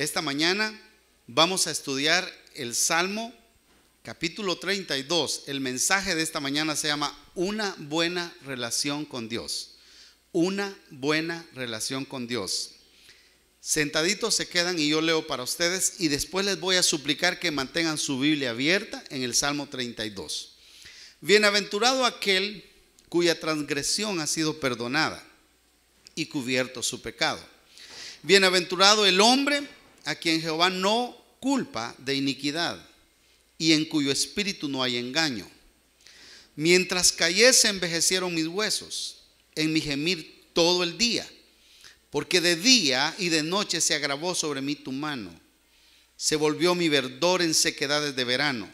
Esta mañana vamos a estudiar el Salmo capítulo 32. El mensaje de esta mañana se llama Una buena relación con Dios. Una buena relación con Dios. Sentaditos se quedan y yo leo para ustedes y después les voy a suplicar que mantengan su Biblia abierta en el Salmo 32. Bienaventurado aquel cuya transgresión ha sido perdonada y cubierto su pecado. Bienaventurado el hombre a quien Jehová no culpa de iniquidad y en cuyo espíritu no hay engaño. Mientras cayese envejecieron mis huesos, en mi gemir todo el día, porque de día y de noche se agravó sobre mí tu mano. Se volvió mi verdor en sequedades de verano.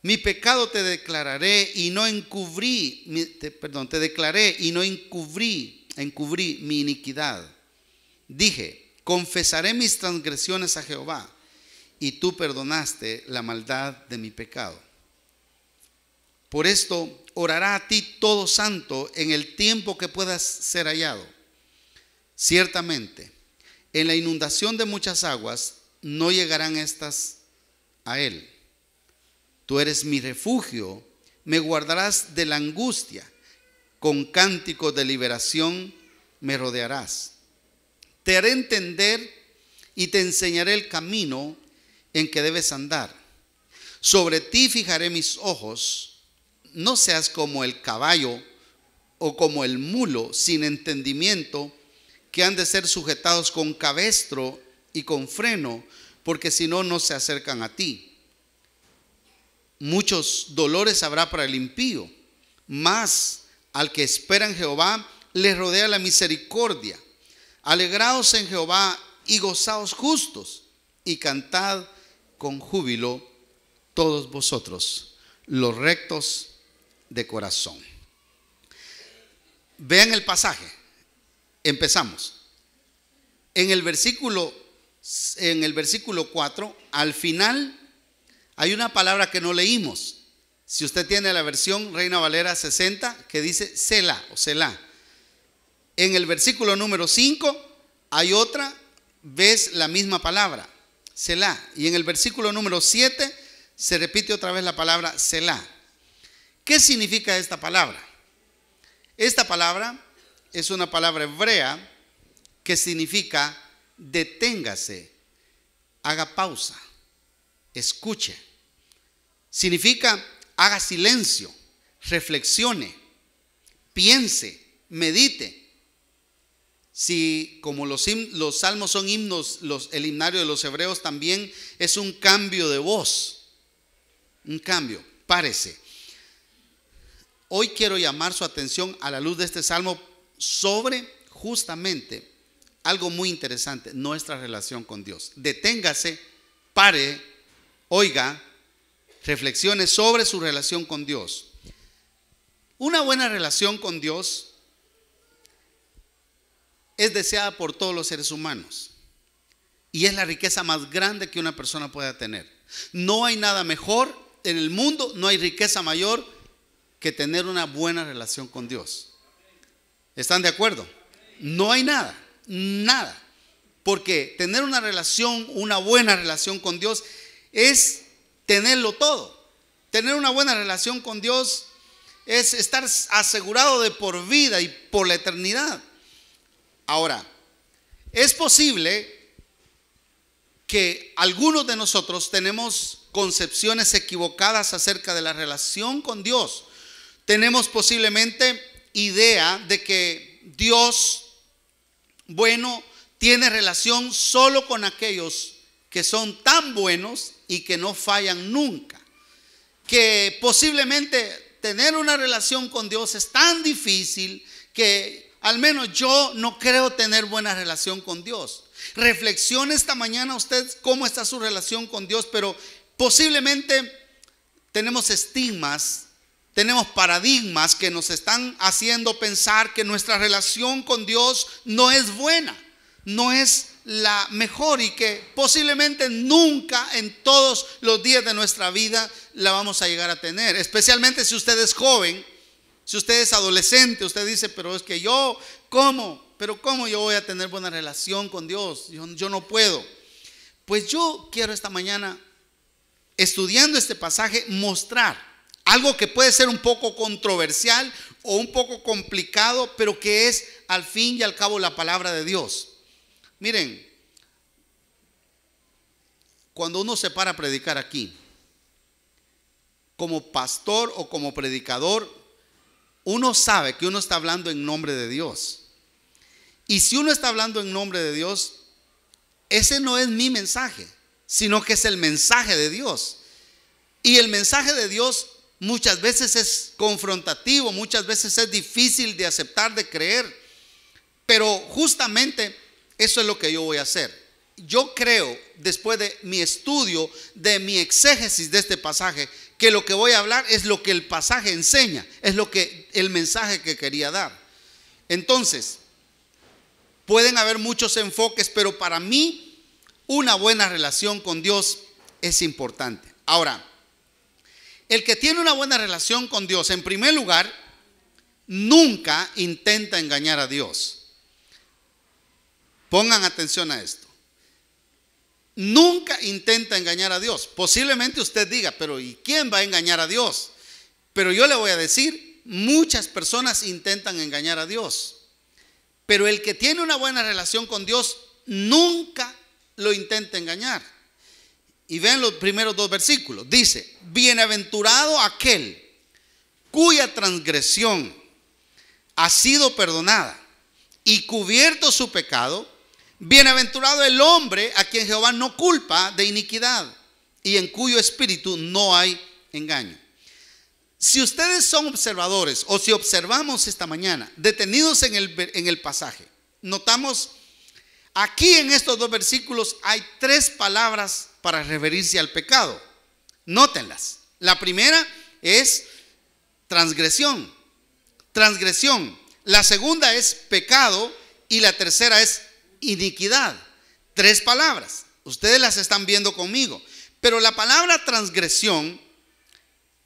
Mi pecado te declararé y no encubrí, te declaré y no encubrí mi iniquidad. Dije, confesaré mis transgresiones a Jehová, y tú perdonaste la maldad de mi pecado. Por esto orará a ti todo santo en el tiempo que puedas ser hallado. Ciertamente, en la inundación de muchas aguas no llegarán estas a él. Tú eres mi refugio, me guardarás de la angustia, con cánticos de liberación me rodearás. Te haré entender y te enseñaré el camino en que debes andar. Sobre ti fijaré mis ojos, no seas como el caballo o como el mulo sin entendimiento, que han de ser sujetados con cabestro y con freno, porque si no, no se acercan a ti. Muchos dolores habrá para el impío, mas al que espera en Jehová le rodea la misericordia. Alegraos en Jehová y gozaos justos, y cantad con júbilo todos vosotros, los rectos de corazón. Vean el pasaje. Empezamos. En el versículo 4, al final hay una palabra que no leímos. Si usted tiene la versión Reina Valera 60 que dice Selah o Selah. En el versículo número 5 hay otra vez la misma palabra, Selah. Y en el versículo número 7 se repite otra vez la palabra Selah. ¿Qué significa esta palabra? Esta palabra es una palabra hebrea que significa deténgase, haga pausa, escuche. Significa haga silencio, reflexione, piense, medite. Si como los salmos son himnos, el himnario de los hebreos también es un cambio de voz. Un cambio, párese. Hoy quiero llamar su atención a la luz de este salmo sobre justamente algo muy interesante, nuestra relación con Dios. Deténgase, pare, oiga, reflexione sobre su relación con Dios. Una buena relación con Dios es deseada por todos los seres humanos y es la riqueza más grande que una persona pueda tener. No hay nada mejor en el mundo, no hay riqueza mayor que tener una buena relación con Dios. ¿Están de acuerdo? No hay nada, nada. Porque tener una relación, una buena relación con Dios es tenerlo todo. Tener una buena relación con Dios es estar asegurado de por vida y por la eternidad. Ahora, es posible que algunos de nosotros tenemos concepciones equivocadas acerca de la relación con Dios. Tenemos posiblemente idea de que Dios, bueno, tiene relación solo con aquellos que son tan buenos y que no fallan nunca. Que posiblemente tener una relación con Dios es tan difícil que al menos yo no creo tener buena relación con Dios. Reflexione esta mañana usted cómo está su relación con Dios, pero posiblemente tenemos estigmas, tenemos paradigmas que nos están haciendo pensar que nuestra relación con Dios no es buena, no es la mejor y que posiblemente nunca en todos los días de nuestra vida la vamos a llegar a tener. Especialmente si usted es joven, si usted es adolescente, usted dice, pero es que yo, ¿cómo? Pero ¿cómo yo voy a tener buena relación con Dios? Yo no puedo. Pues yo quiero esta mañana, estudiando este pasaje, mostrar algo que puede ser un poco controversial o un poco complicado, pero que es al fin y al cabo la palabra de Dios. Miren, cuando uno se para a predicar aquí, como pastor o como predicador, uno sabe que uno está hablando en nombre de Dios. Y si uno está hablando en nombre de Dios, ese no es mi mensaje, sino que es el mensaje de Dios. Y el mensaje de Dios muchas veces es confrontativo, muchas veces es difícil de aceptar, de creer. Pero justamente eso es lo que yo voy a hacer. Yo creo, después de mi estudio, de mi exégesis de este pasaje, que lo que voy a hablar es lo que el pasaje enseña, es lo que el mensaje que quería dar. Entonces, pueden haber muchos enfoques, pero para mí una buena relación con Dios es importante. Ahora, el que tiene una buena relación con Dios, en primer lugar, nunca intenta engañar a Dios. Pongan atención a esto. Nunca intenta engañar a Dios. Posiblemente usted diga, pero ¿y quién va a engañar a Dios? Pero yo le voy a decir, muchas personas intentan engañar a Dios. Pero el que tiene una buena relación con Dios nunca lo intenta engañar. Y vean los primeros dos versículos. Dice, bienaventurado aquel cuya transgresión ha sido perdonada y cubierto su pecado. Bienaventurado el hombre a quien Jehová no culpa de iniquidad y en cuyo espíritu no hay engaño. Si ustedes son observadores, o si observamos esta mañana, detenidos en el pasaje, notamos aquí en estos dos versículos hay tres palabras para referirse al pecado. Nótenlas. La primera es transgresión. Transgresión. La segunda es pecado y la tercera es iniquidad. Tres palabras. Ustedes las están viendo conmigo. Pero la palabra transgresión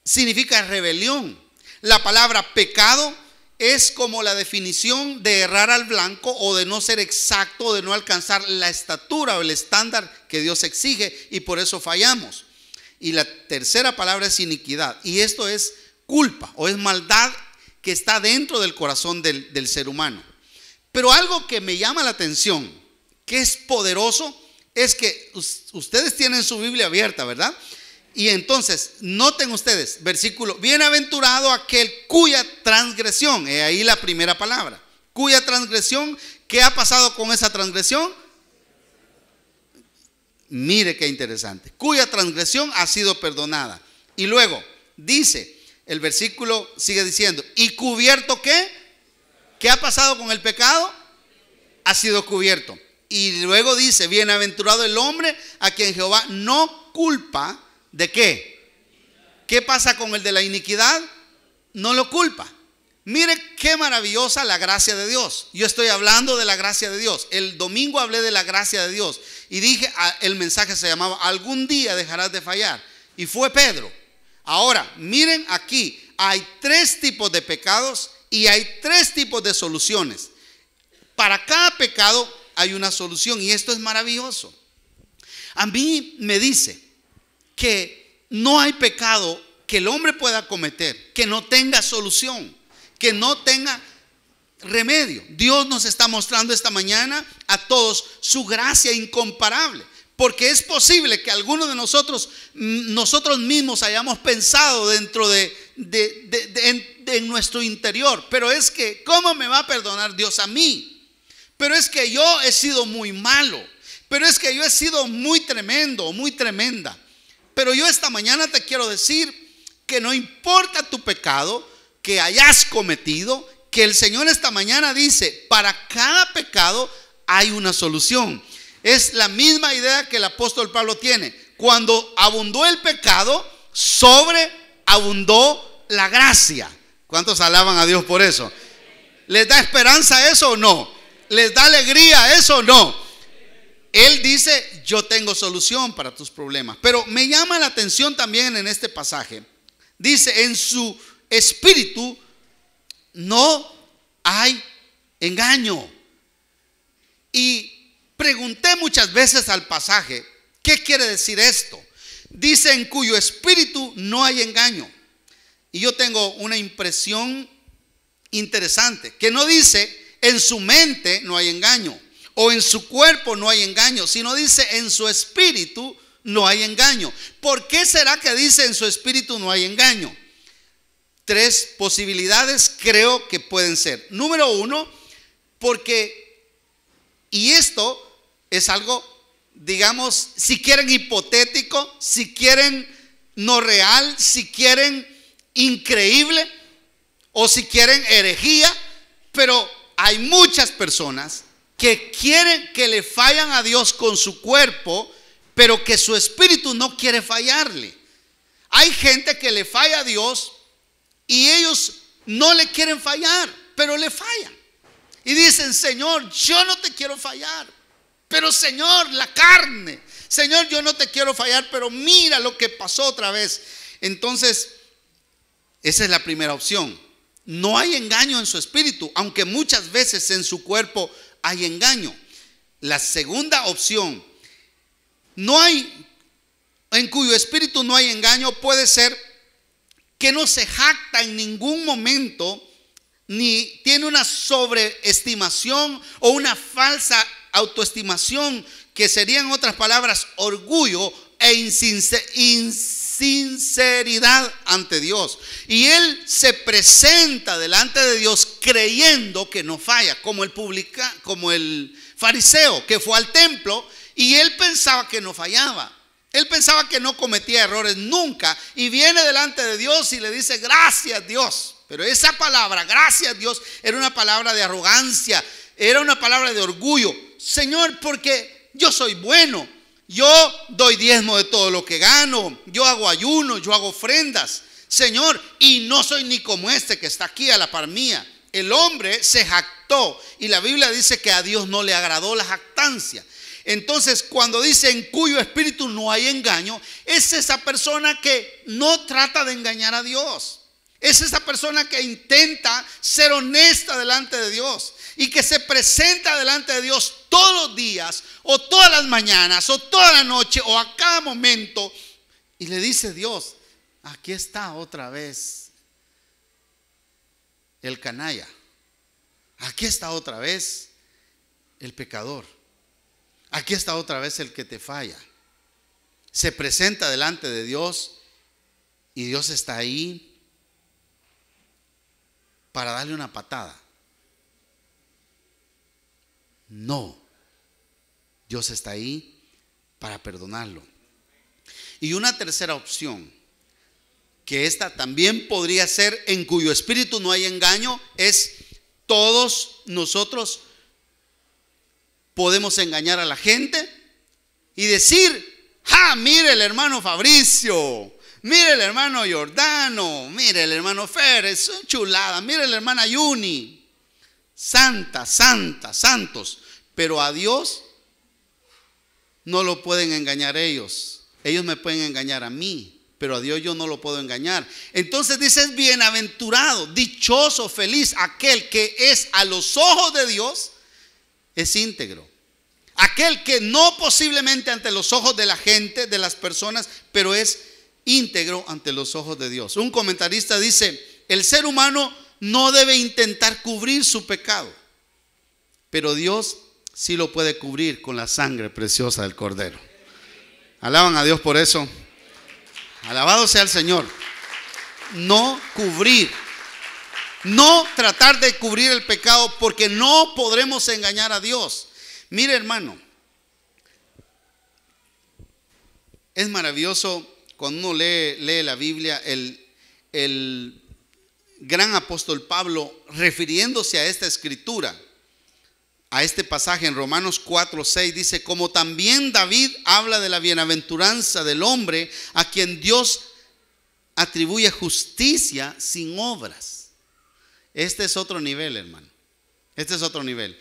significa rebelión. La palabra pecado es como la definición de errar al blanco o de no ser exacto, de no alcanzar la estatura o el estándar que Dios exige y por eso fallamos. Y la tercera palabra es iniquidad. Y esto es culpa o es maldad que está dentro del corazón del ser humano. Pero algo que me llama la atención, que es poderoso, es que ustedes tienen su Biblia abierta, ¿verdad? Y entonces, noten ustedes, versículo, bienaventurado aquel cuya transgresión, he ahí la primera palabra, cuya transgresión, ¿qué ha pasado con esa transgresión? Mire qué interesante, cuya transgresión ha sido perdonada. Y luego, dice, el versículo sigue diciendo, ¿y cubierto qué? ¿Qué ha pasado con el pecado? Ha sido cubierto. Y luego dice, bienaventurado el hombre a quien Jehová no culpa. ¿De qué? ¿Qué pasa con el de la iniquidad? No lo culpa. Mire qué maravillosa la gracia de Dios. Yo estoy hablando de la gracia de Dios. El domingo hablé de la gracia de Dios y dije, el mensaje se llamaba algún día dejarás de fallar. Y fue Pedro. Ahora, miren aquí, hay tres tipos de pecados y hay tres tipos de soluciones. Para cada pecado hay una solución y esto es maravilloso. A mí me dice que no hay pecado que el hombre pueda cometer que no tenga solución, que no tenga remedio. Dios nos está mostrando esta mañana a todos su gracia incomparable, porque es posible que algunos de nosotros mismos hayamos pensado dentro en nuestro interior, pero es que ¿cómo me va a perdonar Dios a mí? Pero es que yo he sido muy malo, pero es que yo he sido muy tremendo, muy tremenda. Pero yo esta mañana te quiero decir que no importa tu pecado que hayas cometido, que el Señor esta mañana dice, para cada pecado hay una solución. Es la misma idea que el apóstol Pablo tiene. Cuando abundó el pecado, sobreabundó la gracia. ¿Cuántos alaban a Dios por eso? ¿Les da esperanza eso o no? ¿Les da alegría eso o no? Él dice, yo tengo solución para tus problemas. Pero me llama la atención también en este pasaje. Dice, en su espíritu no hay engaño. Y pregunté muchas veces al pasaje, ¿Qué quiere decir esto? Dice en cuyo espíritu no hay engaño. Y yo tengo una impresión interesante, que no dice en su mente no hay engaño, o en su cuerpo no hay engaño, sino dice en su espíritu no hay engaño. ¿Por qué será que dice en su espíritu no hay engaño? 3 posibilidades creo que pueden ser. Número 1, porque, y esto es algo, digamos, si quieren hipotético, si quieren no real, si quieren increíble, o si quieren herejía, pero hay muchas personas que quieren, que le fallan a Dios con su cuerpo, pero que su espíritu no quiere fallarle. Hay gente que le falla a Dios y ellos no le quieren fallar, pero le fallan. Y dicen: Señor, yo no te quiero fallar, pero Señor, la carne. Señor, yo no te quiero fallar, pero mira lo que pasó otra vez. Entonces, esa es la primera opción. No hay engaño en su espíritu, aunque muchas veces en su cuerpo hay engaño. La segunda opción, no hay, en cuyo espíritu no hay engaño, puede ser que no se jacta en ningún momento, ni tiene una sobreestimación o una falsa autoestimación, que serían, en otras palabras, orgullo e insinceridad ante Dios. Y él se presenta delante de Dios creyendo que no falla, como el fariseo que fue al templo y él pensaba que no fallaba. Él pensaba que no cometía errores nunca, y viene delante de Dios y le dice: gracias Dios. Pero esa palabra, gracias Dios, era una palabra de arrogancia, era una palabra de orgullo. Señor, porque yo soy bueno, yo doy diezmo de todo lo que gano, yo hago ayuno, yo hago ofrendas, Señor, y no soy ni como este que está aquí a la par mía. El hombre se jactó, y la Biblia dice que a Dios no le agradó la jactancia. Entonces, cuando dice en cuyo espíritu no hay engaño, es esa persona que no trata de engañar a Dios. Es esa persona que intenta ser honesta delante de Dios y que se presenta delante de Dios todos los días, o todas las mañanas, o toda la noche, o a cada momento, y le dice: Dios, aquí está otra vez el canalla, aquí está otra vez el pecador, aquí está otra vez el que te falla. Se presenta delante de Dios y Dios está ahí para darle una patada. No, Dios está ahí para perdonarlo. Y una tercera opción, que esta también podría ser en cuyo espíritu no hay engaño, es: todos nosotros podemos engañar a la gente y decir: mire el hermano Fabricio, mire el hermano Jordano, mire el hermano Fer, es una chulada, mire la hermana Yuni, santos. Pero a Dios no lo pueden engañar ellos. Ellos me pueden engañar a mí, pero a Dios yo no lo puedo engañar. Entonces dice: es bienaventurado, dichoso, feliz aquel que es a los ojos de Dios es íntegro. Aquel que no posiblemente ante los ojos de la gente, de las personas, pero es íntegro ante los ojos de Dios. Un comentarista dice: el ser humano no debe intentar cubrir su pecado, pero Dios sí lo puede cubrir con la sangre preciosa del Cordero. Alaban a Dios por eso. Alabado sea el Señor. No cubrir, no tratar de cubrir el pecado, porque no podremos engañar a Dios. Mire, hermano, es maravilloso cuando uno lee la Biblia. El gran apóstol Pablo, refiriéndose a esta escritura, a este pasaje en Romanos 4:6, dice: como también David habla de la bienaventuranza del hombre a quien Dios atribuye justicia sin obras. Este es otro nivel, hermano. Este es otro nivel.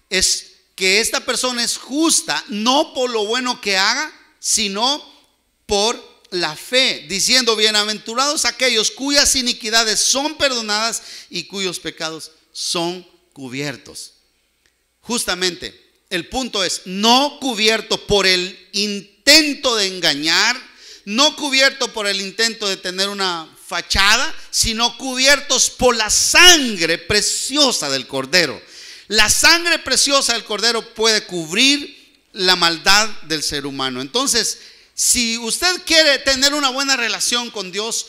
Es que esta persona es justa no por lo bueno que haga, sino por la fe, diciendo: bienaventurados aquellos cuyas iniquidades son perdonadas y cuyos pecados son cubiertos. Justamente el punto es: no cubierto por el intento de engañar, no cubiertos por el intento de tener una fachada, sino cubiertos por la sangre preciosa del Cordero. La sangre preciosa del Cordero puede cubrir la maldad del ser humano. Entonces, si usted quiere tener una buena relación con Dios,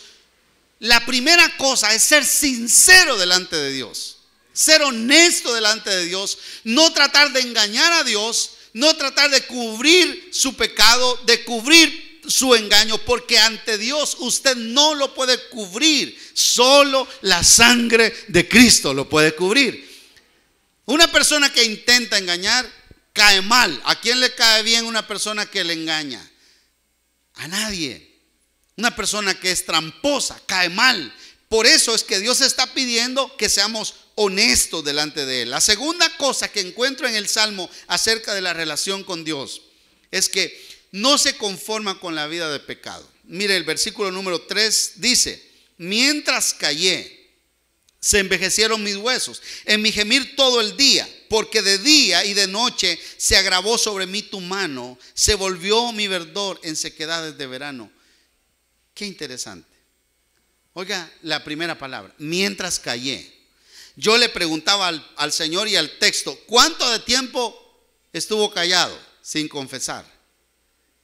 la primera cosa es ser sincero delante de Dios, ser honesto delante de Dios, no tratar de engañar a Dios, no tratar de cubrir su pecado, de cubrir su engaño, porque ante Dios usted no lo puede cubrir, solo la sangre de Cristo lo puede cubrir. Una persona que intenta engañar cae mal. ¿A quién le cae bien una persona que le engaña? A nadie. Una persona que es tramposa cae mal. Por eso es que Dios está pidiendo que seamos honestos delante de Él. La segunda cosa que encuentro en el Salmo acerca de la relación con Dios es que no se conforma con la vida de pecado. Mire, el versículo número 3 dice: mientras callé, se envejecieron mis huesos en mi gemir todo el día, porque de día y de noche se agravó sobre mí tu mano, se volvió mi verdor en sequedades de verano. Qué interesante. Oiga la primera palabra, mientras callé. Yo le preguntaba al Señor y al texto, ¿cuánto de tiempo estuvo callado sin confesar?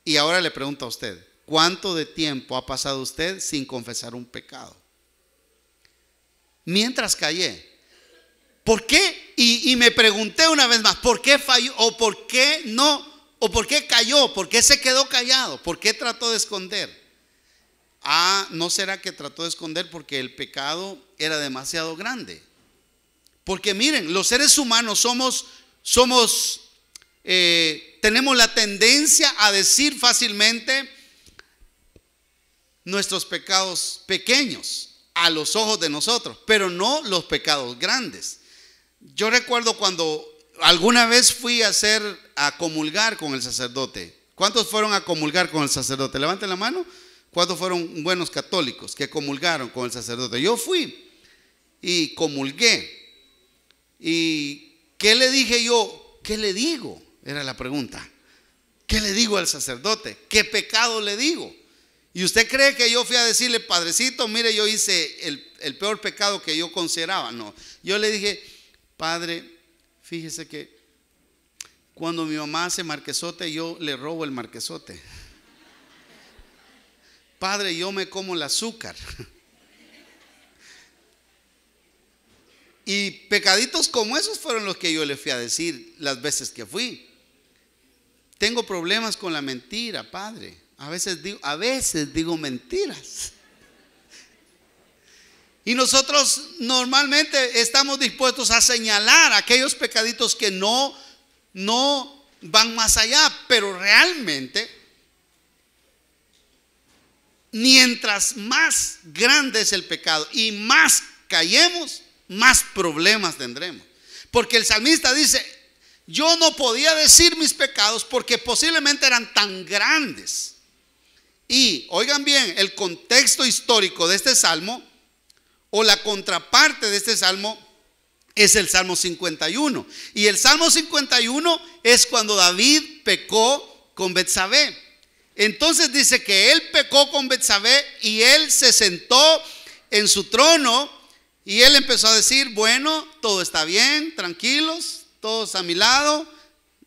Y ahora le pregunto a usted, ¿cuánto de tiempo ha pasado usted sin confesar un pecado? Mientras callé. ¿Por qué? Y me pregunté una vez más, ¿por qué falló? ¿O por qué no? ¿O por qué cayó? ¿Por qué se quedó callado? ¿Por qué trató de esconder? ¿No será que trató de esconder porque el pecado era demasiado grande? Porque miren, los seres humanos tenemos la tendencia a decir fácilmente nuestros pecados pequeños a los ojos de nosotros, pero no los pecados grandes. Yo recuerdo cuando alguna vez fui a comulgar con el sacerdote. ¿Cuántos fueron a comulgar con el sacerdote? Levanten la mano. ¿Cuántos fueron buenos católicos que comulgaron con el sacerdote? Yo fui y comulgué. ¿Y qué le dije yo? ¿Qué le digo? Era la pregunta. ¿Qué le digo al sacerdote? ¿Qué pecado le digo? ¿Y usted cree que yo fui a decirle, padrecito, mire, yo hice el peor pecado que yo consideraba? No, yo le dije, padre, fíjese que cuando mi mamá hace marquesote, yo le robo el marquesote. Padre, yo me como el azúcar. Y pecaditos como esos fueron los que yo le fui a decir las veces que fui. Tengo problemas con la mentira, padre. A veces digo mentiras. Y nosotros normalmente estamos dispuestos a señalar aquellos pecaditos que no van más allá, pero realmente, mientras más grande es el pecado y más callemos, más problemas tendremos. Porque el salmista dice, yo no podía decir mis pecados porque posiblemente eran tan grandes. Y oigan bien, el contexto histórico de este salmo, o la contraparte de este salmo, es el Salmo 51. Y el Salmo 51 es cuando David pecó con Betsabé. Entonces dice que él pecó con Betsabé y él se sentó en su trono y él empezó a decir, bueno, todo está bien, tranquilos, todos a mi lado,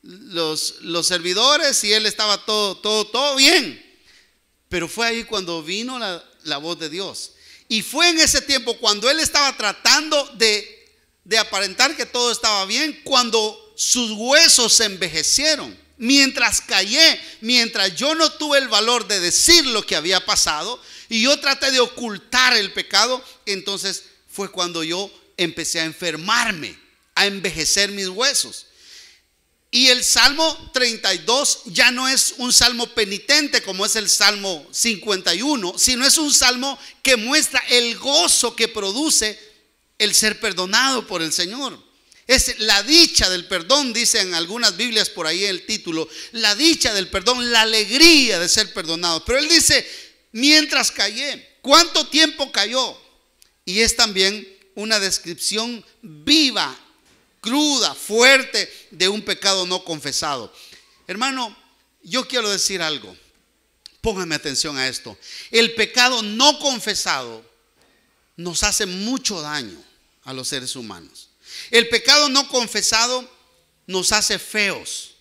los servidores, y él estaba todo bien. Pero fue ahí cuando vino la voz de Dios. Y fue en ese tiempo cuando él estaba tratando de aparentar que todo estaba bien, cuando sus huesos se envejecieron. Mientras callé, mientras yo no tuve el valor de decir lo que había pasado y yo traté de ocultar el pecado, entonces fue cuando yo empecé a enfermarme, a envejecer mis huesos. Y el Salmo 32 ya no es un salmo penitente como es el Salmo 51, sino es un salmo que muestra el gozo que produce el ser perdonado por el Señor. Es la dicha del perdón, dice en algunas Biblias por ahí el título, la dicha del perdón, la alegría de ser perdonado. Pero él dice, mientras callé, ¿cuánto tiempo cayó? Y es también una descripción viva, cruda, fuerte de un pecado no confesado. Hermano, yo quiero decir algo. Póngame atención a esto. El pecado no confesado nos hace mucho daño a los seres humanos. El pecado no confesado nos hace feos.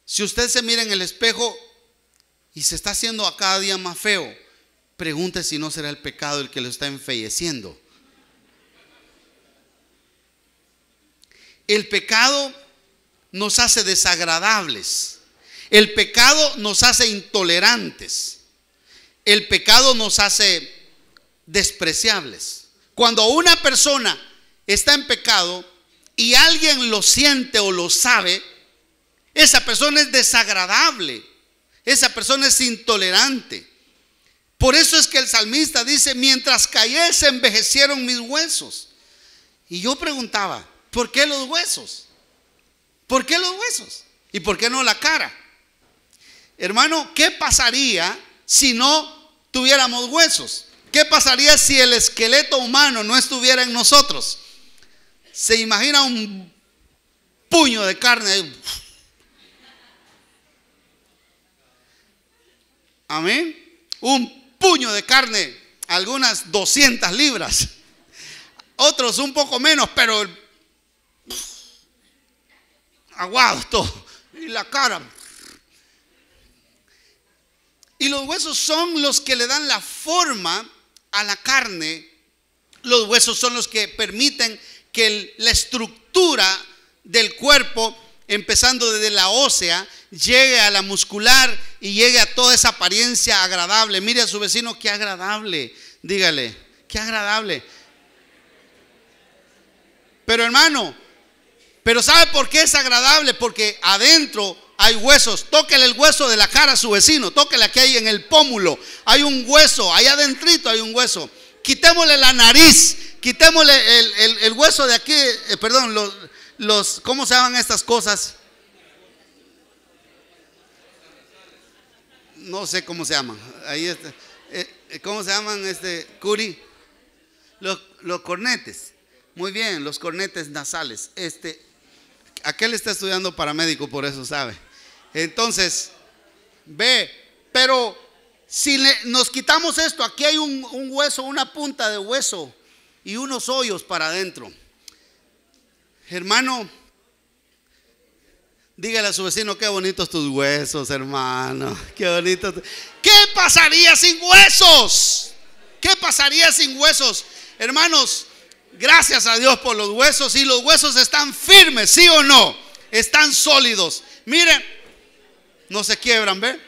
Si usted se mira en el espejo y se está haciendo a cada día más feo, pregunte si no será el pecado el que lo está enfeeciendo. El pecado nos hace desagradables. El pecado nos hace intolerantes. El pecado nos hace despreciables. Cuando una persona está en pecado y alguien lo siente o lo sabe, esa persona es desagradable. Esa persona es intolerante. Por eso es que el salmista dice: mientras callé se envejecieron mis huesos. Y yo preguntaba: ¿por qué los huesos? ¿Por qué los huesos? ¿Y por qué no la cara? Hermano, ¿qué pasaría si no tuviéramos huesos? ¿Qué pasaría si el esqueleto humano no estuviera en nosotros? ¿Se imagina un puño de carne? Amén. Un puño de carne, algunas 200 libras. Otros un poco menos, pero aguado todo. Y la cara. Y los huesos son los que le dan la forma a la carne. Los huesos son los que permiten que la estructura del cuerpo, empezando desde la ósea, llegue a la muscular y llegue a toda esa apariencia agradable. Mire a su vecino: qué agradable. Dígale: qué agradable. Pero hermano, pero ¿sabe por qué es agradable? Porque adentro hay huesos. Tóquele el hueso de la cara a su vecino. Tóquele aquí en el pómulo. Hay un hueso. Allá adentrito hay un hueso. Quitémosle la nariz. Quitémosle el hueso de aquí. Perdón, ¿cómo se llaman estas cosas? No sé cómo se llaman. Ahí está. ¿Cómo se llaman, Curi? Los cornetes. Muy bien, los cornetes nasales. Aquel está estudiando paramédico, por eso sabe. Entonces, ve, pero si nos quitamos esto, aquí hay un hueso, una punta de hueso y unos hoyos para adentro. Hermano, dígale a su vecino: qué bonitos tus huesos, hermano. Qué bonitos. ¿Qué pasaría sin huesos? ¿Qué pasaría sin huesos? Hermanos, gracias a Dios por los huesos. Y los huesos están firmes, ¿sí o no? Están sólidos. Miren, no se quiebran, ¿ve?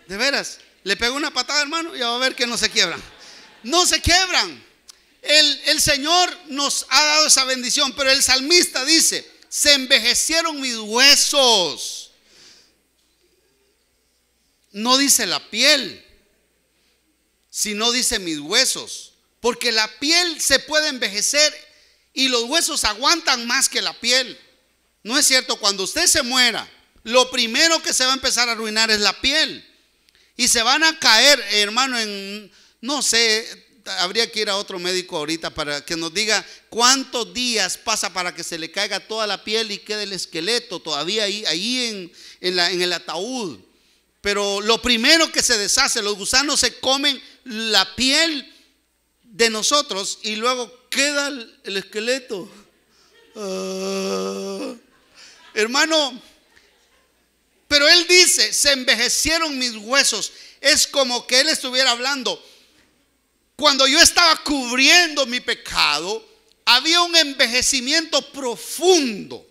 De veras, le pegó una patada, hermano, y va a ver que no se quiebran. No se quiebran. El Señor nos ha dado esa bendición. Pero el salmista dice: se envejecieron mis huesos. No dice la piel, sino dice mis huesos. Porque la piel se puede envejecer y los huesos aguantan más que la piel. ¿No es cierto? Cuando usted se muera, lo primero que se va a empezar a arruinar es la piel. Y se van a caer, hermano, no sé, habría que ir a otro médico ahorita para que nos diga cuántos días pasa para que se le caiga toda la piel y quede el esqueleto todavía ahí en el ataúd. Pero lo primero que se deshace, los gusanos se comen la piel de nosotros y luego queda el esqueleto. Hermano, pero él dice: se envejecieron mis huesos. Es como que él estuviera hablando: cuando yo estaba cubriendo mi pecado, había un envejecimiento profundo.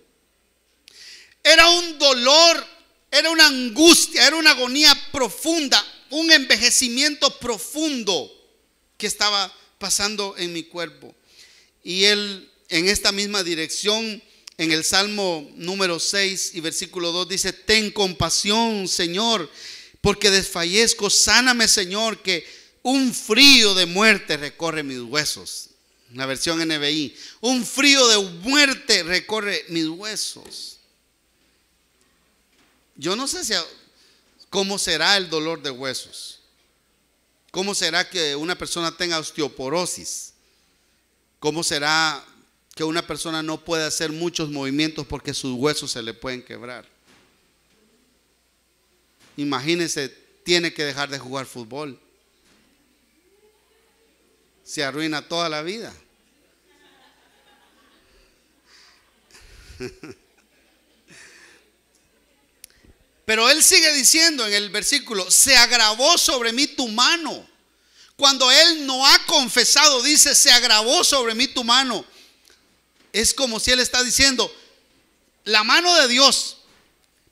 Era un dolor, era una angustia, era una agonía profunda, un envejecimiento profundo que estaba pasando en mi cuerpo. Y él, en esta misma dirección, en el Salmo número 6 y versículo 2 dice: ten compasión, Señor, porque desfallezco. Sáname, Señor, que un frío de muerte recorre mis huesos. La versión NBI: un frío de muerte recorre mis huesos. Yo no sé cómo será el dolor de huesos. ¿Cómo será que una persona tenga osteoporosis? ¿Cómo será que una persona no pueda hacer muchos movimientos porque sus huesos se le pueden quebrar? imagínense, tiene que dejar de jugar fútbol. Se arruina toda la vida. Pero él sigue diciendo en el versículo: se agravó sobre mí tu mano. Cuando él no ha confesado, dice: se agravó sobre mí tu mano. Es como si él está diciendo: la mano de Dios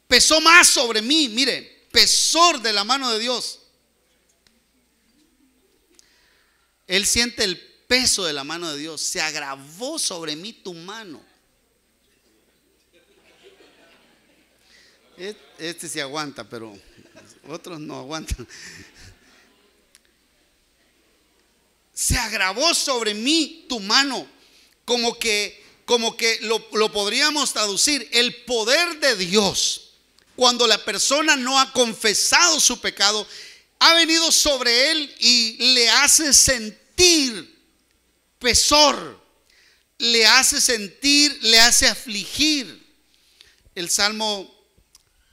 pesó más sobre mí. Mire, pesor de la mano de Dios. Él siente el peso de la mano de Dios. Se agravó sobre mí tu mano. Este se aguanta, pero otros no aguantan. Se agravó sobre mí tu mano. Como que lo podríamos traducir: el poder de Dios, cuando la persona no ha confesado su pecado, ha venido sobre él y le hace sentir pesor, le hace sentir, le hace afligir. El Salmo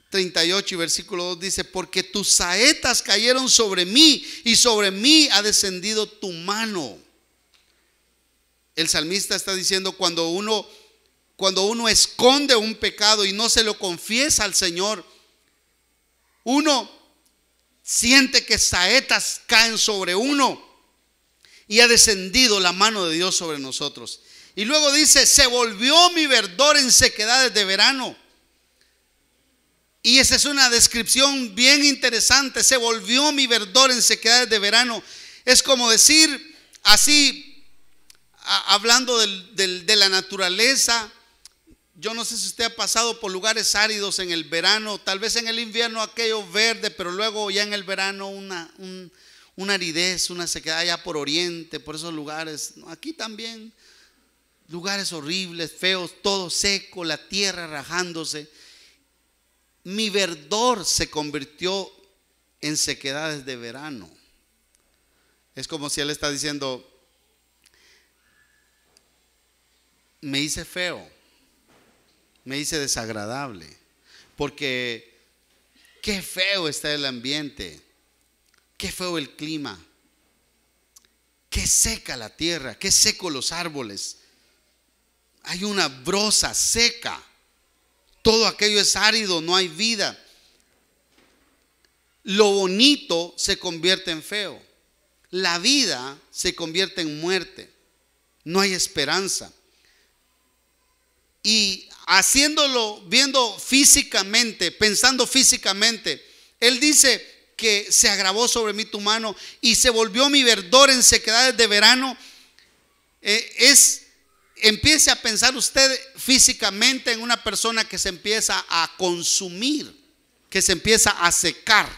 38 y versículo 2 dice: porque tus saetas cayeron sobre mí y sobre mí ha descendido tu mano. El salmista está diciendo: cuando uno esconde un pecado y no se lo confiesa al Señor, uno siente que saetas caen sobre uno y ha descendido la mano de Dios sobre nosotros. Y luego dice: se volvió mi verdor en sequedades de verano. Y esa es una descripción bien interesante. Se volvió mi verdor en sequedades de verano. Es como decir, así, hablando de la naturaleza. Yo no sé si usted ha pasado por lugares áridos en el verano. Tal vez en el invierno aquello verde, pero luego ya en el verano una aridez, una sequedad allá por Oriente, por esos lugares. Aquí también, lugares horribles, feos, todo seco, la tierra rajándose. Mi verdor se convirtió en sequedades de verano. Es como si él está diciendo: me hice feo, me hice desagradable, porque qué feo está el ambiente, qué feo el clima, qué seca la tierra, qué seco los árboles. Hay una brosa seca. Todo aquello es árido, no hay vida. Lo bonito se convierte en feo. La vida se convierte en muerte. No hay esperanza. Y haciéndolo, viendo físicamente, pensando físicamente, él dice que se agravó sobre mí tu mano y se volvió mi verdor en sequedades de verano. Empiece a pensar usted físicamente en una persona que se empieza a consumir, que se empieza a secar.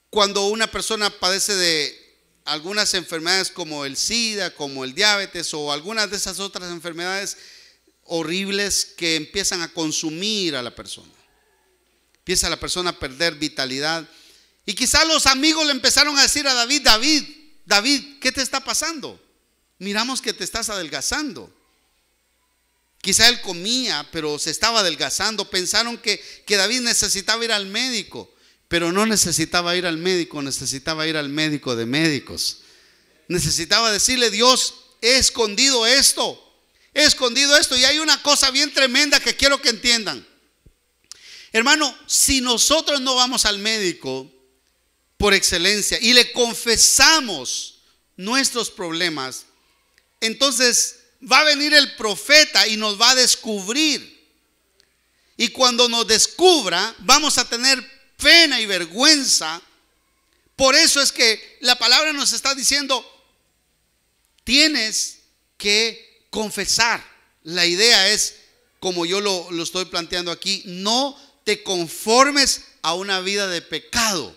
Cuando una persona padece de algunas enfermedades como el SIDA, como el diabetes o algunas de esas otras enfermedades horribles que empiezan a consumir a la persona. Empieza la persona a perder vitalidad. Y quizás los amigos le empezaron a decir a David, ¿qué te está pasando? Miramos que te estás adelgazando. Quizá él comía, pero se estaba adelgazando. Pensaron que David necesitaba ir al médico, pero no necesitaba ir al médico, necesitaba ir al médico de médicos. Necesitaba decirle: Dios, he escondido esto. Y hay una cosa bien tremenda que quiero que entiendan. Hermano, si nosotros no vamos al médico por excelencia y le confesamos nuestros problemas, entonces va a venir el profeta y nos va a descubrir. Y cuando nos descubra, vamos a tener pena y vergüenza. Por eso es que la palabra nos está diciendo: tienes que confesar. La idea es, como yo lo estoy planteando aquí: no te conformes a una vida de pecado.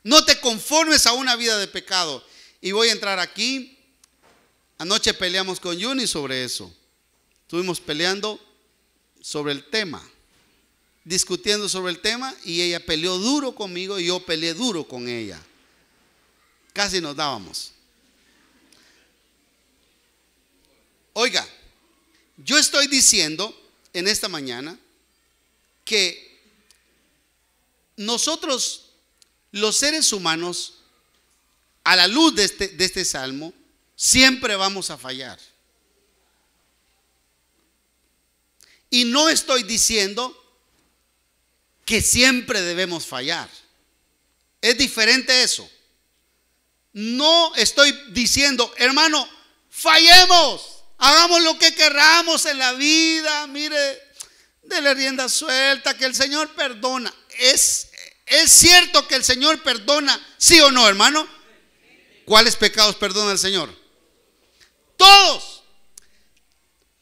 No te conformes a una vida de pecado. Y voy a entrar aquí. Anoche peleamos con Yuni sobre eso. Estuvimos peleando sobre el tema, discutiendo sobre el tema, y ella peleó duro conmigo y yo peleé duro con ella. Casi nos dábamos. Oiga, yo estoy diciendo en esta mañana que nosotros, los seres humanos, a la luz de este salmo, siempre vamos a fallar. Y no estoy diciendo que siempre debemos fallar. Es diferente eso. No estoy diciendo, hermano, fallemos, hagamos lo que queramos en la vida, mire, dele rienda suelta, que el Señor perdona. ¿Es cierto que el Señor perdona? ¿Sí o no, hermano? ¿Cuáles pecados perdona el Señor? Todos.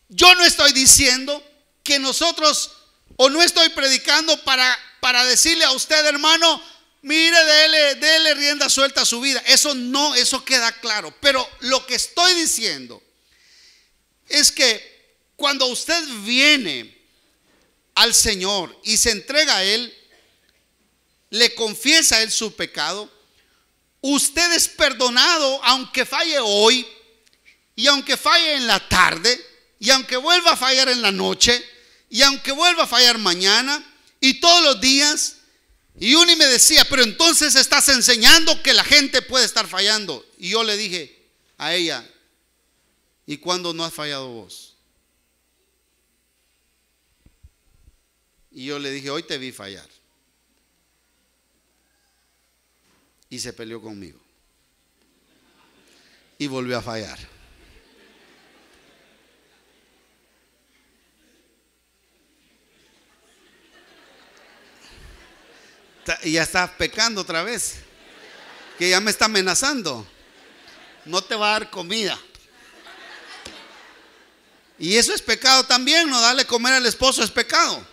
Yo no estoy diciendo que nosotros, o no estoy predicando para decirle a usted, hermano, mire, dele rienda suelta a su vida. Eso no, eso queda claro. Pero lo que estoy diciendo es que cuando usted viene al Señor y se entrega a Él, le confiesa a Él su pecado, usted es perdonado aunque falle hoy, y aunque falle en la tarde, y aunque vuelva a fallar en la noche, y aunque vuelva a fallar mañana, y todos los días. Y uno me decía, pero entonces estás enseñando que la gente puede estar fallando. Y yo le dije a ella, ¿y cuándo no has fallado vos? Y yo le dije, hoy te vi fallar. Y se peleó conmigo. Y volvió a fallar. Y ya está pecando otra vez, que ya me está amenazando, no te va a dar comida. Y eso es pecado también, no darle comer al esposo es pecado.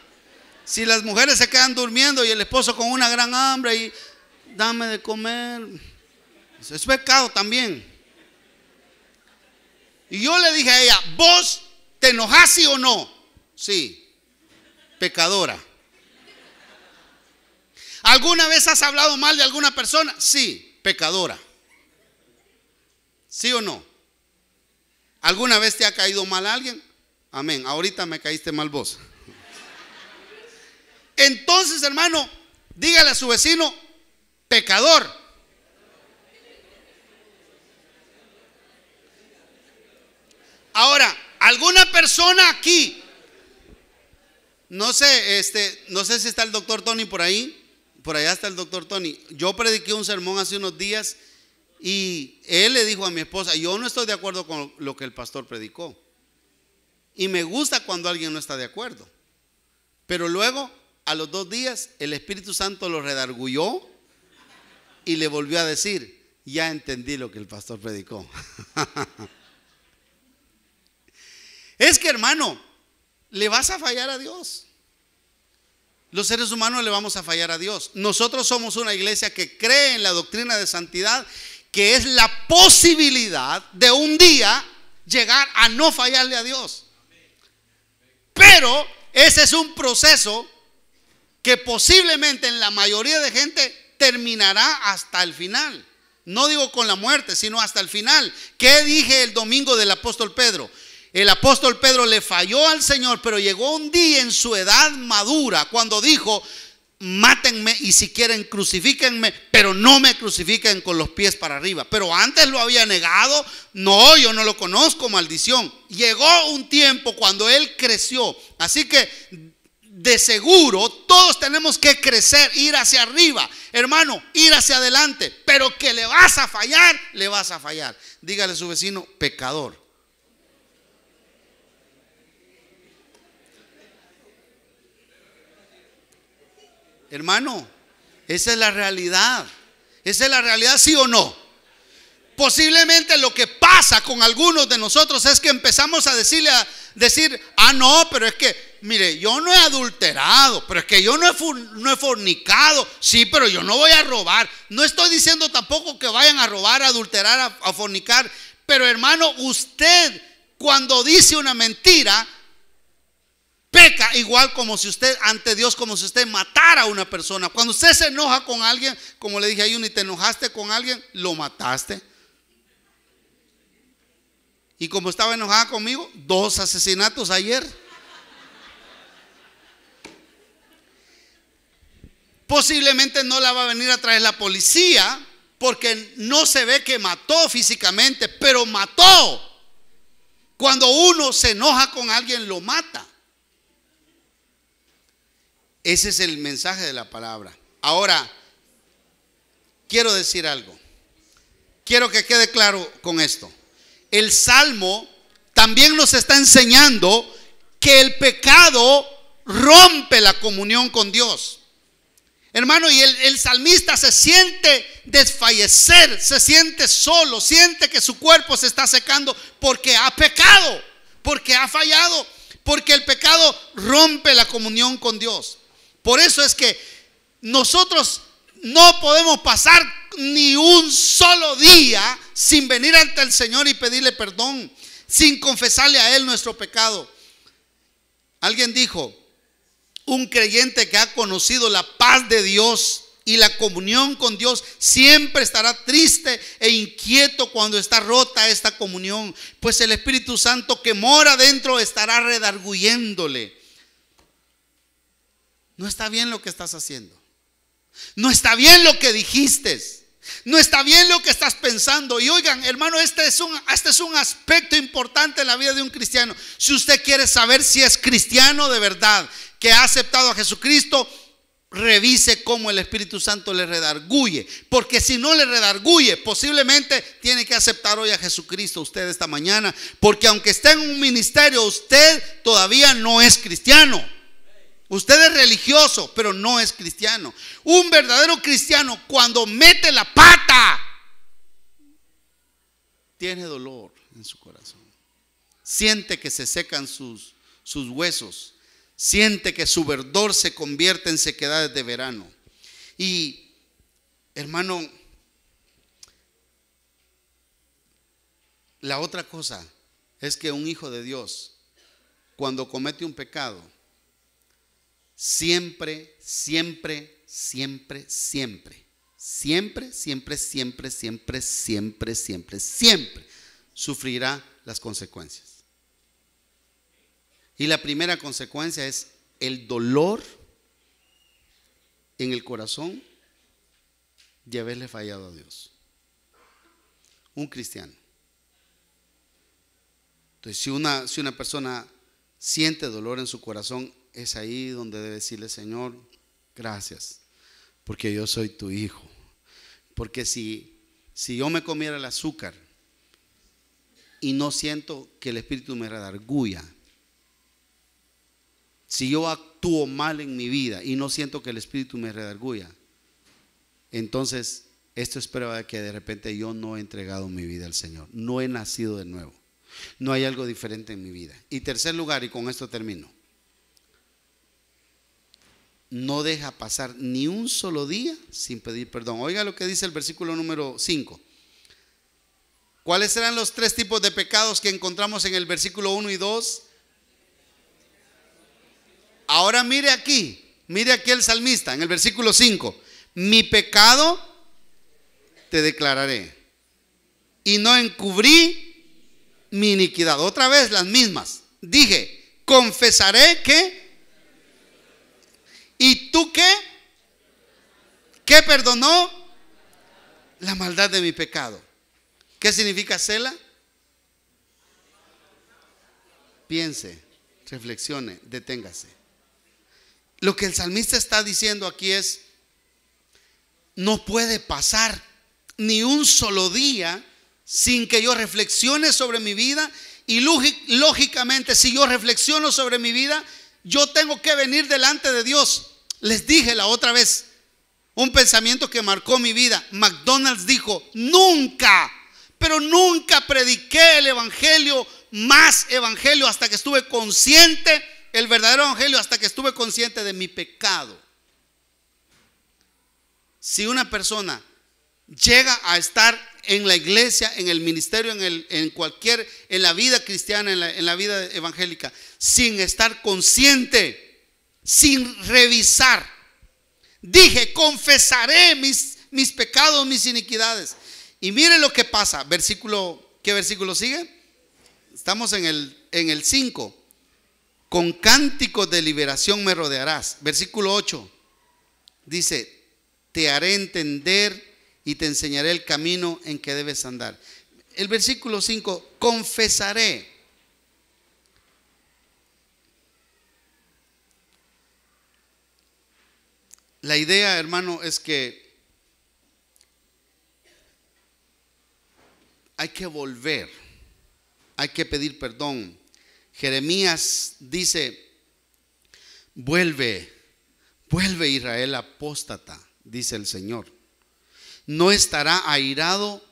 Si las mujeres se quedan durmiendo y el esposo con una gran hambre y dame de comer, eso es pecado también. Y yo le dije a ella, ¿vos te enojás sí o no? Sí, pecadora. ¿Alguna vez has hablado mal de alguna persona? Sí, pecadora. ¿Sí o no? ¿Alguna vez te ha caído mal alguien? Amén. Ahorita me caíste mal vos. Entonces, hermano, dígale a su vecino, pecador. Ahora, alguna persona aquí, no sé, no sé si está el doctor Tony por ahí. Por allá está el doctor Tony. Yo prediqué un sermón hace unos días y él le dijo a mi esposa, yo no estoy de acuerdo con lo que el pastor predicó. Y me gusta cuando alguien no está de acuerdo. Pero luego, a los 2 días, el Espíritu Santo lo redarguyó y le volvió a decir, ya entendí lo que el pastor predicó. Es que, hermano, le vas a fallar a Dios. Los seres humanos le vamos a fallar a Dios. Nosotros somos una iglesia que cree en la doctrina de santidad, que es la posibilidad de un día llegar a no fallarle a Dios. Pero ese es un proceso que posiblemente en la mayoría de gente terminará hasta el final. No digo con la muerte, sino hasta el final. ¿Qué dije el domingo del apóstol Pedro? El apóstol Pedro le falló al Señor, pero llegó un día en su edad madura cuando dijo, mátenme y si quieren crucifíquenme, pero no me crucifiquen con los pies para arriba. Pero antes lo había negado, no, yo no lo conozco, maldición. Llegó un tiempo cuando él creció, así que de seguro todos tenemos que crecer, ir hacia arriba, hermano, ir hacia adelante, pero que le vas a fallar, le vas a fallar. Dígale a su vecino, pecador. Hermano, esa es la realidad. Esa es la realidad, ¿sí o no? Posiblemente lo que pasa con algunos de nosotros es que empezamos a decir, no, pero es que, mire, yo no he adulterado, pero es que yo no he fornicado, sí, pero yo no voy a robar. No estoy diciendo tampoco que vayan a robar, a adulterar, a fornicar, pero hermano, usted cuando dice una mentira, peca igual como si usted, ante Dios, como si usted matara a una persona. Cuando usted se enoja con alguien, como le dije a Yuni, te enojaste con alguien, lo mataste. Y como estaba enojada conmigo, 2 asesinatos ayer. Posiblemente no la va a venir a traer la policía, porque no se ve que mató físicamente, pero mató. Cuando uno se enoja con alguien, lo mata. Ese es el mensaje de la palabra. Ahora, quiero decir algo. Quiero que quede claro con esto. El Salmo también nos está enseñando que el pecado rompe la comunión con Dios. Hermano, y el salmista se siente desfallecer, se siente solo, siente que su cuerpo se está secando porque ha pecado, porque ha fallado, porque el pecado rompe la comunión con Dios. Por eso es que nosotros no podemos pasar ni un solo día sin venir ante el Señor y pedirle perdón, sin confesarle a Él nuestro pecado. Alguien dijo: un creyente que ha conocido la paz de Dios y la comunión con Dios siempre estará triste e inquieto cuando está rota esta comunión, pues el Espíritu Santo que mora dentro estará redarguyéndole. No está bien lo que estás haciendo. No está bien lo que dijiste. No está bien lo que estás pensando. Y oigan, hermano, este es un aspecto importante en la vida de un cristiano. Si usted quiere saber si es cristiano de verdad, que ha aceptado a Jesucristo, revise cómo el Espíritu Santo le redarguye. Porque si no le redarguye, posiblemente tiene que aceptar hoy a Jesucristo usted esta mañana. Porque aunque esté en un ministerio, usted todavía no es cristiano. Usted es religioso, pero no es cristiano. Un verdadero cristiano, cuando mete la pata, tiene dolor en su corazón. Siente que se secan sus huesos. Siente que su verdor se convierte en sequedades de verano. Y, hermano, la otra cosa es que un hijo de Dios, cuando comete un pecado, siempre sufrirá las consecuencias. Y la primera consecuencia es el dolor en el corazón de haberle fallado a Dios. Un cristiano. Entonces, si una persona siente dolor en su corazón, es ahí donde debe decirle: Señor, gracias, porque yo soy tu hijo. Porque si yo me comiera el azúcar y no siento que el Espíritu me redarguya, si yo actúo mal en mi vida y no siento que el Espíritu me redarguya, entonces esto es prueba de que de repente yo no he entregado mi vida al Señor, no he nacido de nuevo, no hay algo diferente en mi vida. Y tercer lugar, y con esto termino, no deja pasar ni un solo día sin pedir perdón. Oiga lo que dice el versículo número 5. ¿Cuáles serán los 3 tipos de pecados que encontramos en el versículo 1 y 2? Ahora mire aquí el salmista en el versículo 5. Mi pecado te declararé y no encubrí mi iniquidad. Otra vez las mismas. Dije, confesaré que. ¿Y tú qué? ¿Qué perdonó? La maldad de mi pecado. ¿Qué significa Sela? Piense, reflexione, deténgase. Lo que el salmista está diciendo aquí es: no puede pasar ni un solo día sin que yo reflexione sobre mi vida. Y lógicamente, si yo reflexiono sobre mi vida, yo tengo que venir delante de Dios. Les dije la otra vez un pensamiento que marcó mi vida. McDonald's dijo: nunca, pero nunca prediqué el evangelio, más evangelio, hasta que estuve consciente, el verdadero evangelio, hasta que estuve consciente de mi pecado. Si una persona llega a estar en la iglesia, en el ministerio, en la vida cristiana, en la vida evangélica, sin estar consciente, sin revisar, dije, confesaré mis pecados, mis iniquidades. Y mire lo que pasa. ¿Qué versículo sigue? Estamos en el 5. Con cánticos de liberación me rodearás. Versículo 8. Dice, te haré entender y te enseñaré el camino en que debes andar. El versículo 5, confesaré. La idea, hermano, es que hay que volver, hay que pedir perdón. Jeremías dice, vuelve Israel apóstata, dice el Señor. No estará airado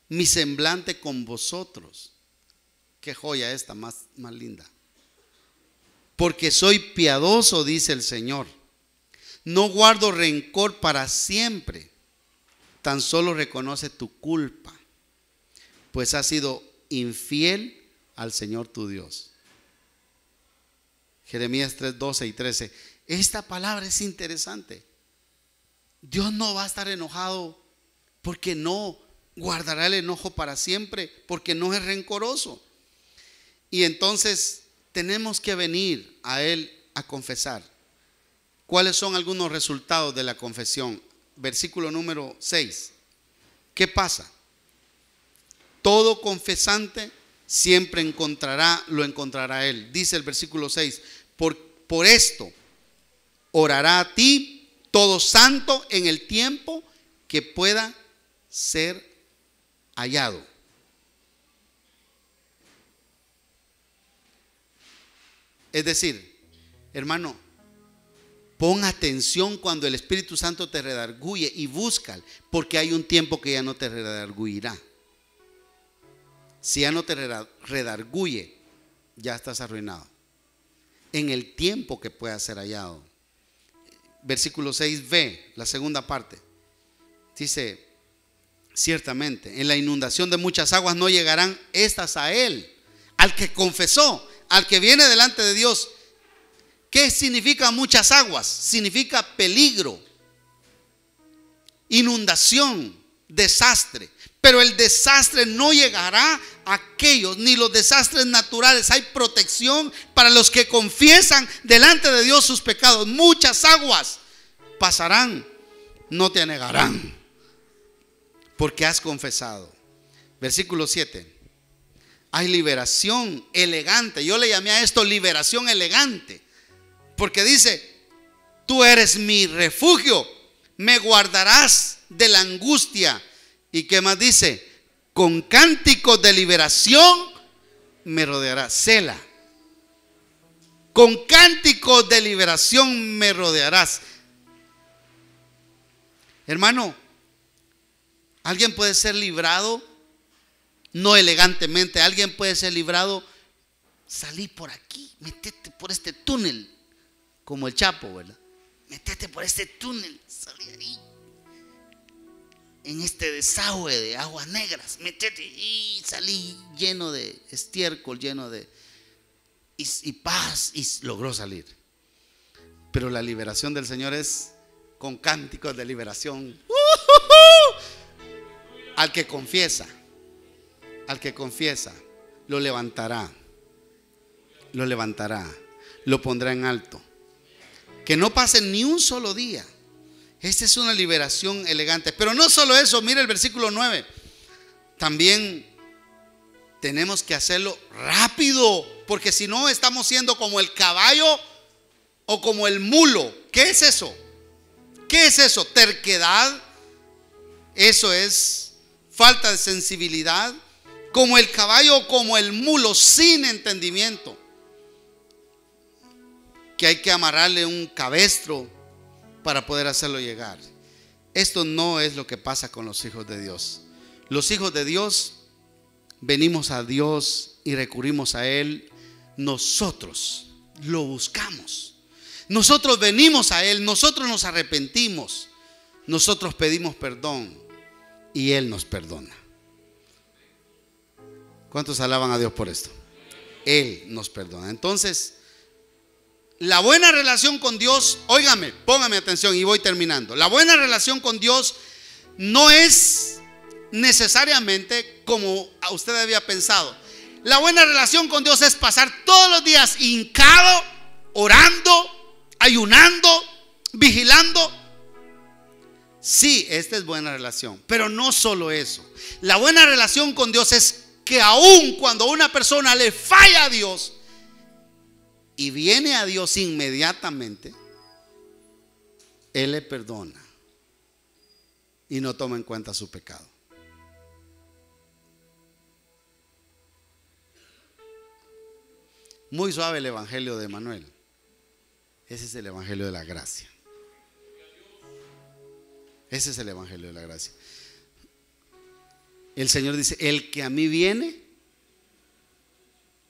mi semblante con vosotros. Qué joya esta, más linda. Porque soy piadoso, dice el Señor. No guardo rencor para siempre. Tan solo reconoce tu culpa, pues has sido infiel al Señor tu Dios. Jeremías 3, 12 y 13. Esta palabra es interesante. Dios no va a estar enojado porque no guardará el enojo para siempre, porque no es rencoroso. Y entonces tenemos que venir a Él a confesar. ¿Cuáles son algunos resultados de la confesión? Versículo número 6. ¿Qué pasa? Todo confesante siempre lo encontrará Él. Dice el versículo 6. Por esto orará a ti todo santo en el tiempo que pueda ser hallado. Es decir, hermano, pon atención cuando el Espíritu Santo te redarguye y búscalo, porque hay un tiempo que ya no te redargüirá. Si ya no te redarguye, ya estás arruinado. En el tiempo que pueda ser hallado. Versículo 6b, la segunda parte. Dice, ciertamente, en la inundación de muchas aguas no llegarán estas a él. Al que confesó, al que viene delante de Dios. ¿Qué significa muchas aguas? Significa peligro, inundación, desastre. Pero el desastre no llegará a aquellos, ni los desastres naturales. Hay protección para los que confiesan delante de Dios sus pecados. Muchas aguas pasarán, no te anegarán, porque has confesado. Versículo 7. Hay liberación elegante. Yo le llamé a esto liberación elegante, porque dice, tú eres mi refugio, me guardarás de la angustia. ¿Y qué más dice? Con cánticos de liberación me rodearás. Sela. Con cánticos de liberación me rodearás. Hermano, alguien puede ser librado, no elegantemente. Alguien puede ser librado, salí por aquí, metete por este túnel, como el Chapo, ¿verdad? Metete por este túnel, salí ahí, en este desagüe de aguas negras, metete, y salí lleno de estiércol, lleno de y paz, y logró salir. Pero la liberación del Señor es con cánticos de liberación. Al que confiesa, lo levantará, lo pondrá en alto. Que no pase ni un solo día. Esta es una liberación elegante. Pero no solo eso, mira el versículo 9. También tenemos que hacerlo rápido, porque si no estamos siendo como el caballo o como el mulo. ¿Qué es eso? ¿Qué es eso? Terquedad. Eso es falta de sensibilidad. Como el caballo o como el mulo, sin entendimiento. Que hay que amarrarle un cabestro para poder hacerlo llegar. Esto no es lo que pasa con los hijos de Dios. Los hijos de Dios venimos a Dios y recurrimos a Él. Nosotros lo buscamos. Nosotros venimos a Él, nosotros nos arrepentimos, nosotros pedimos perdón y Él nos perdona. ¿Cuántos alaban a Dios por esto? Él nos perdona. Entonces, la buena relación con Dios, óigame, póngame atención y voy terminando. La buena relación con Dios no es necesariamente como usted había pensado. La buena relación con Dios es pasar todos los días hincado, orando, ayunando, vigilando. Sí, esta es buena relación, pero no solo eso. La buena relación con Dios es que aun cuando una persona le falla a Dios y viene a Dios inmediatamente, Él le perdona y no toma en cuenta su pecado. Muy suave el evangelio de Manuel. Ese es el evangelio de la gracia. Ese es el evangelio de la gracia. El Señor dice: el que a mí viene.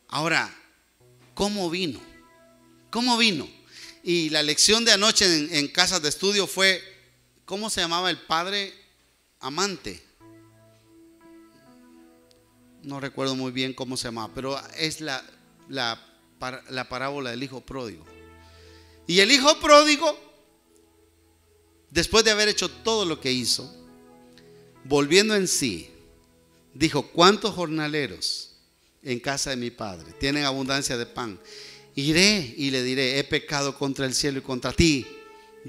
Ahora, ¿cómo vino? ¿Cómo vino? Y la lección de anoche en casas de estudio fue: ¿cómo se llamaba el padre amante? No recuerdo muy bien cómo se llamaba, pero es la parábola del hijo pródigo. Y el hijo pródigo, después de haber hecho todo lo que hizo, volviendo en sí, dijo: ¿cuántos jornaleros en casa de mi padre tienen abundancia de pan? Iré y le diré: he pecado contra el cielo y contra ti,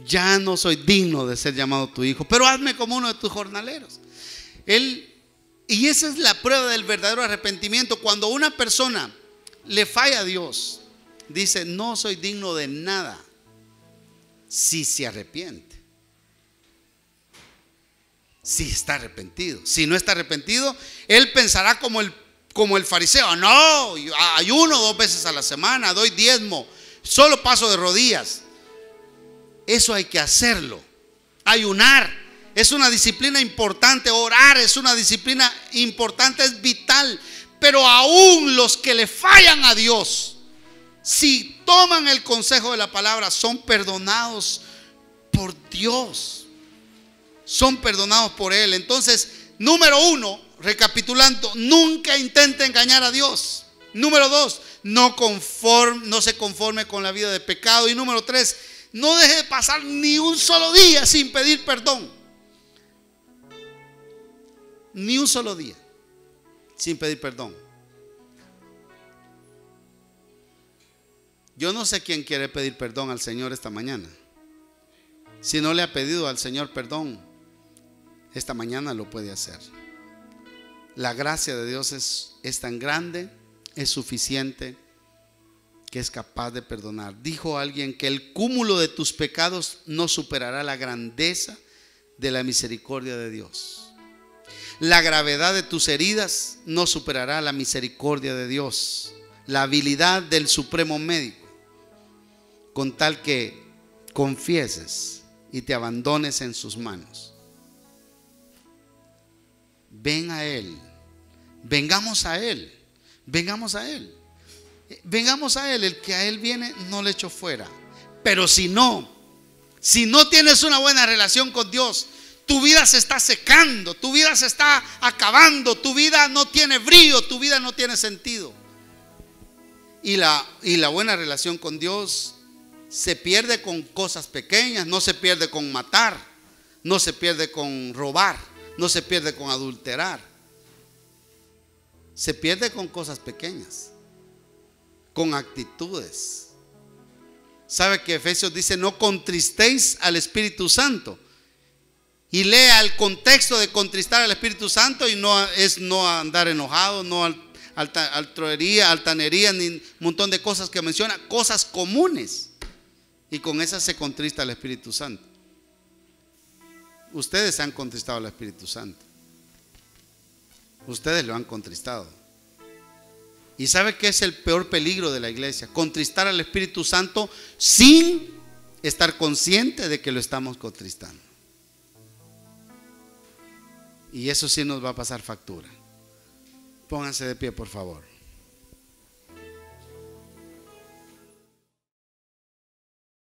ya no soy digno de ser llamado tu hijo, pero hazme como uno de tus jornaleros. Y esa es la prueba del verdadero arrepentimiento. Cuando una persona le falla a Dios, dice: no soy digno de nada. Si se arrepiente, si está arrepentido. Si no está arrepentido, él pensará como el fariseo: no, ayuno 2 veces a la semana, doy diezmo, solo paso de rodillas. Eso hay que hacerlo. Ayunar es una disciplina importante, orar es una disciplina importante, es vital. Pero aún los que le fallan a Dios, si toman el consejo de la palabra, son perdonados por Dios, son perdonados por Él. Entonces, número 1, recapitulando: nunca intente engañar a Dios. Número 2, no se conforme con la vida de pecado. Y número 3, no deje de pasar ni un solo día sin pedir perdón. Ni un solo día sin pedir perdón. Yo no sé quién quiere pedir perdón al Señor esta mañana. Si no le ha pedido al Señor perdón, esta mañana lo puede hacer. La gracia de Dios es tan grande, es suficiente, que es capaz de perdonar. Dijo alguien que el cúmulo de tus pecados no superará la grandeza de la misericordia de Dios. La gravedad de tus heridas no superará la misericordia de Dios. La habilidad del supremo médico, con tal que confieses y te abandones en sus manos. Ven a Él. Vengamos a Él. Vengamos a Él. Vengamos a Él. El que a Él viene no le echo fuera. Pero si no tienes una buena relación con Dios, tu vida se está secando, tu vida se está acabando, tu vida no tiene brillo, tu vida no tiene sentido. Y la buena relación con Dios se pierde con cosas pequeñas, no se pierde con matar, no se pierde con robar, no se pierde con adulterar. Se pierde con cosas pequeñas, con actitudes. ¿Sabe que Efesios dice: no contristéis al Espíritu Santo? Y lea el contexto de contristar al Espíritu Santo, y no es no andar enojado, no altanería, ni un montón de cosas que menciona, cosas comunes. Y con esas se contrista al Espíritu Santo. Ustedes han contristado al Espíritu Santo. Ustedes lo han contristado. ¿Y sabe qué es el peor peligro de la iglesia? Contristar al Espíritu Santo sin estar consciente de que lo estamos contristando. Y eso sí nos va a pasar factura. Pónganse de pie, por favor.